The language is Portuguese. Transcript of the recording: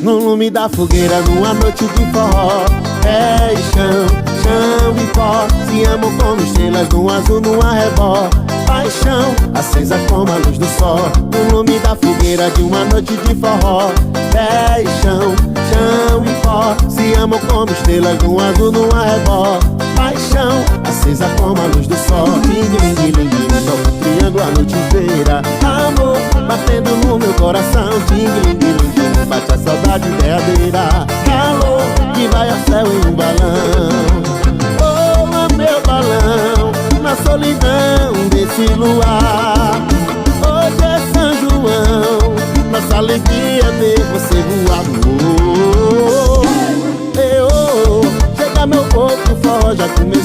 no lume da fogueira, numa noite de forró. É chão, chão e pó, se amam como estrelas no azul, no arrebó. Paixão, acesa como a luz do sol, no lume da fogueira de uma noite de forró. É chão, chão e pó, se amam como estrelas no azul, no arrebó. Paixão, acesa como a luz do sol. Ting-ling-ling-ling, toca o triângulo a noite inteira. Amor, batendo no meu coração. Ting-ling-ling-ling, bate a saudade derradeira. Calor, que vai ao céu em um balão. Oh, meu balão, na solidão desse luar. Hoje é São João, nossa alegria é ver você voar. Chega meu corpo, o forró já começou.